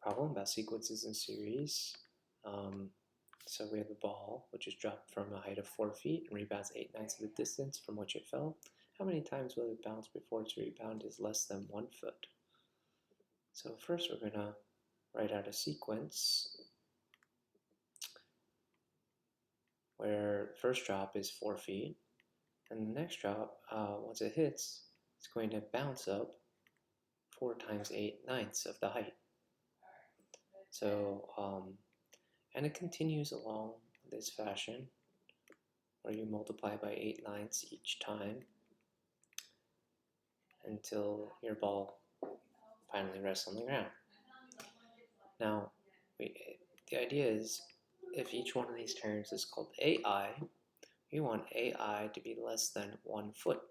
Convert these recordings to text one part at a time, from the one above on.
problem about sequences in series. So we have a ball which is dropped from a height of 4 feet and rebounds 8/9 of the distance from which it fell. How many times will it bounce before its rebound is less than 1 foot? So first we're going to write out a sequence where first drop is 4 feet, and the next drop, once it hits, it's going to bounce up 4 times 8/9 of the height. So, and it continues along this fashion, where you multiply by 8/9 each time until your ball finally rests on the ground. Now, the idea is, if each one of these terms is called AI, we want AI to be less than 1 foot.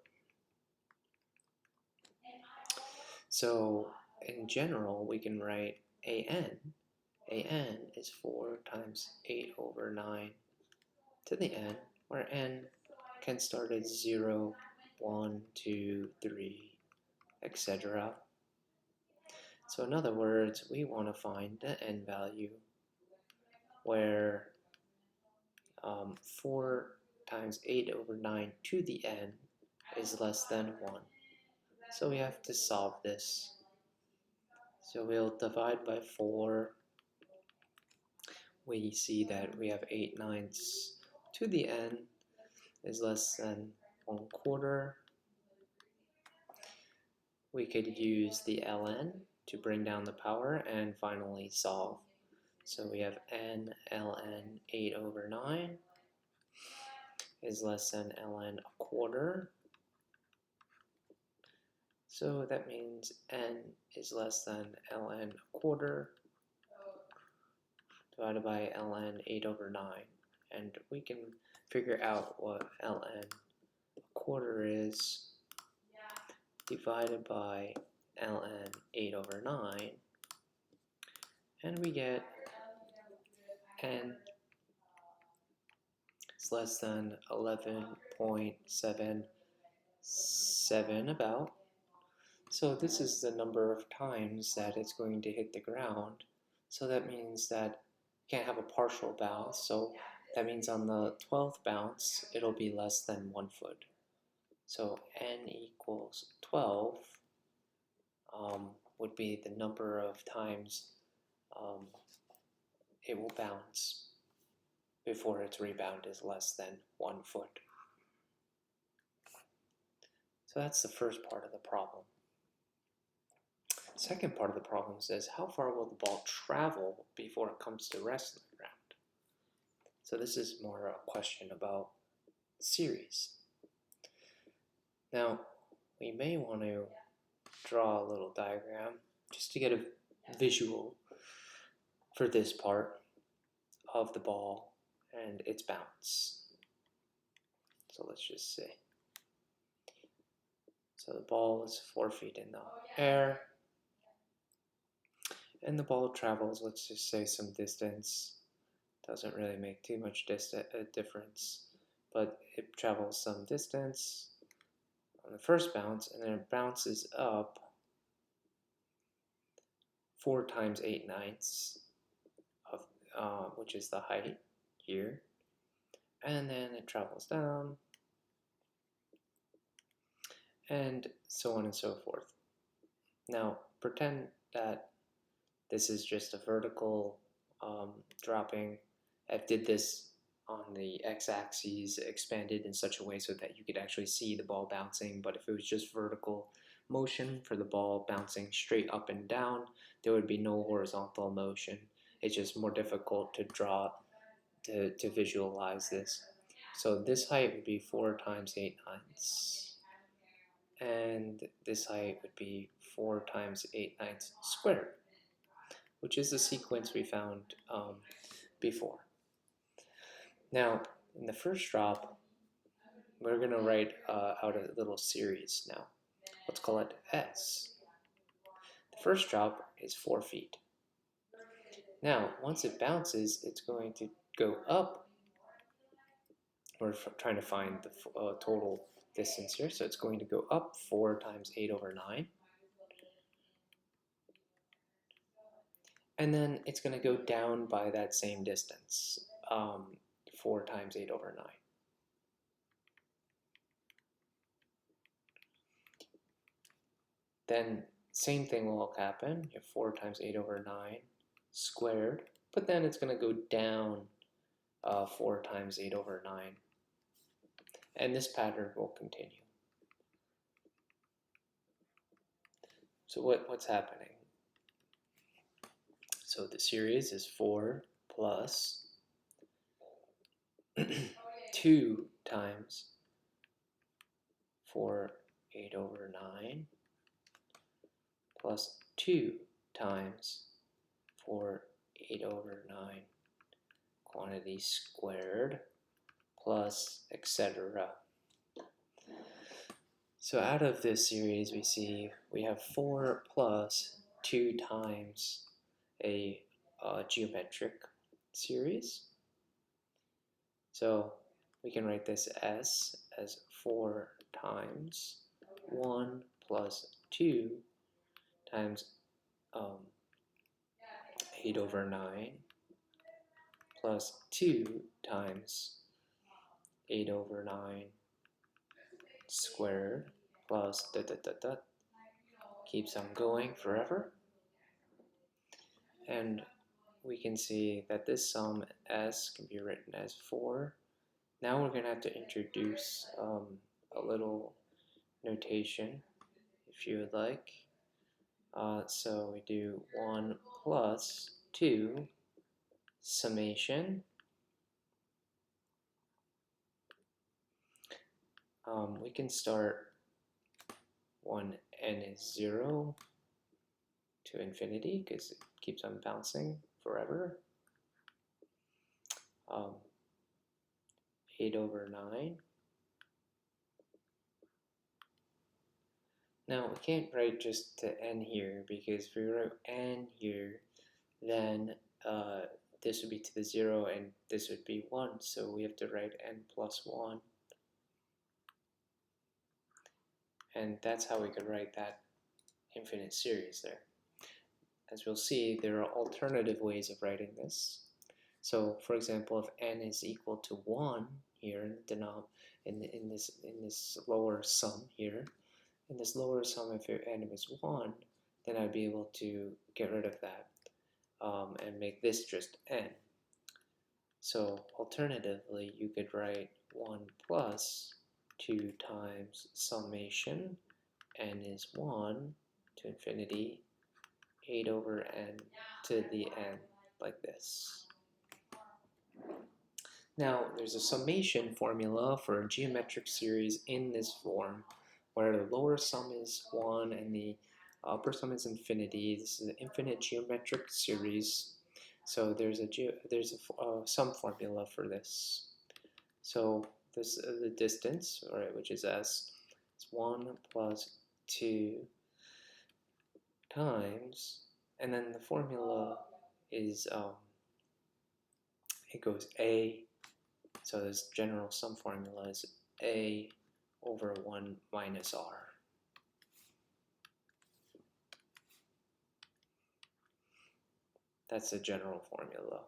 So, in general, we can write AN. AN is 4 times 8/9 to the n, where n can start at 0, 1, 2, 3, etc. So in other words, we want to find the n value where 4 times 8/9 to the n is less than 1. So we have to solve this. So we'll divide by 4. We see that we have 8/9 to the n is less than 1/4. We could use the ln to bring down the power and finally solve. So we have n ln 8/9 is less than ln 1/4. So that means n is less than ln 1/4 divided by ln 8/9. And we can figure out what ln 1/4 is divided by ln 8/9, and we get n is less than 11.77 about. So this is the number of times that it's going to hit the ground. So that means that you can't have a partial bounce. So that means on the 12th bounce, it'll be less than 1 foot. So n equals 12 would be the number of times it will bounce before its rebound is less than 1 foot. So that's the first part of the problem. Second part of the problem says, how far will the ball travel before it comes to rest on the ground? So this is more a question about series. Now, we may want to draw a little diagram just to get a visual for this part of the ball and its bounce. So let's just see. So the ball is 4 feet in the air, and the ball travels, let's just say, some distance. Doesn't really make too much difference, but it travels some distance on the first bounce, and then it bounces up 4 times 8/9 of which is the height here, and then it travels down, and so on and so forth. Now pretend that this is just a vertical dropping. I did this on the x-axis, expanded in such a way so that you could actually see the ball bouncing, but if it was just vertical motion for the ball bouncing straight up and down, there would be no horizontal motion. It's just more difficult to draw, to visualize this. So this height would be 4 times 8/9, and this height would be 4 times 8/9 squared, which is the sequence we found before. Now, in the first drop, we're going to write out a little series now. Let's call it S. The first drop is 4 feet. Now, once it bounces, it's going to go up. We're trying to find the total distance here, so it's going to go up 4 times 8/9. And then it's going to go down by that same distance, 4 times 8 over 9. Then same thing will happen. You have 4 times 8 over 9 squared, but then it's going to go down 4 times 8 over 9. And this pattern will continue. So what's happening? So the series is 4 plus 2 times 4 8 over 9 plus 2 times 4 8 over 9 quantity squared plus etc. So out of this series we see we have 4 plus 2 times a geometric series. So we can write this S as 4 times 1 plus 2 times 8 over 9 plus 2 times 8 over 9 squared plus keeps on going forever. And we can see that this sum S can be written as 4. Now we're going to have to introduce a little notation, if you would like. So we do 1 plus 2 summation. We can start when n is 0 to infinity because it keeps on bouncing forever. 8 over 9. Now we can't write just to n here because if we write n here, then this would be to the 0 and this would be 1, so we have to write n plus 1. And that's how we could write that infinite series there. As we'll see, there are alternative ways of writing this. So for example, if n is equal to 1 here in this lower sum here, in this lower sum if n was 1, then I'd be able to get rid of that and make this just n. So alternatively, you could write 1 plus 2 times summation n is 1 to infinity 8 over n to the n, like this. Now there's a summation formula for a geometric series in this form where the lower sum is 1 and the upper sum is infinity. This is an infinite geometric series, so there's a sum formula for this. So this the distance, right, which is s, is 1 plus 2 times, and then the formula is it goes a, so this general sum formula is a over 1 minus r. That's the general formula.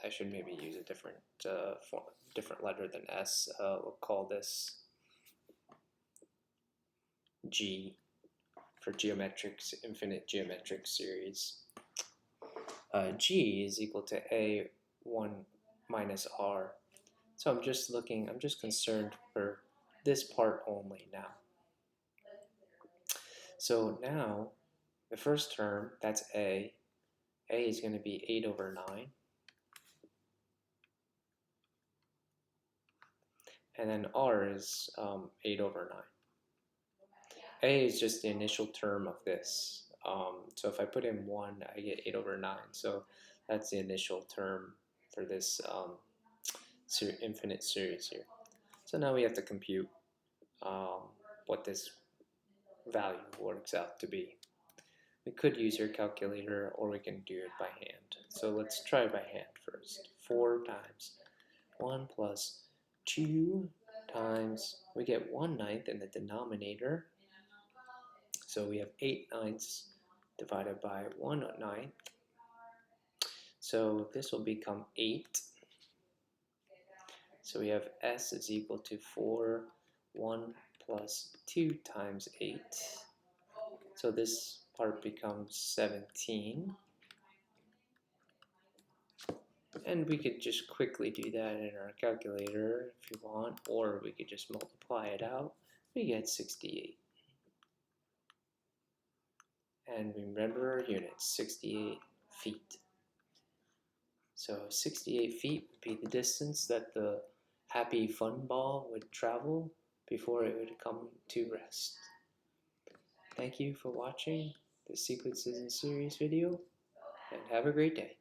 I should maybe use a different letter than S. We'll call this G for infinite geometric series. G is equal to A1 minus R. So I'm just concerned for this part only now. So now the first term, that's A is going to be 8 over 9. And then R is 8 over 9. A is just the initial term of this. So if I put in 1, I get 8 over 9. So that's the initial term for this infinite series here. So now we have to compute what this value works out to be. We could use your calculator or we can do it by hand. So let's try by hand first. 4 times 1 plus 2 times, we get 1/9 in the denominator. So we have 8/9 divided by 1/9. So this will become 8. So we have s is equal to 4, 1 plus 2 times 8. So this part becomes 17. And we could just quickly do that in our calculator if you want, or we could just multiply it out. We get 68. And remember our units, 68 feet. So 68 feet would be the distance that the happy fun ball would travel before it would come to rest. Thank you for watching the Sequences in Series video, and have a great day.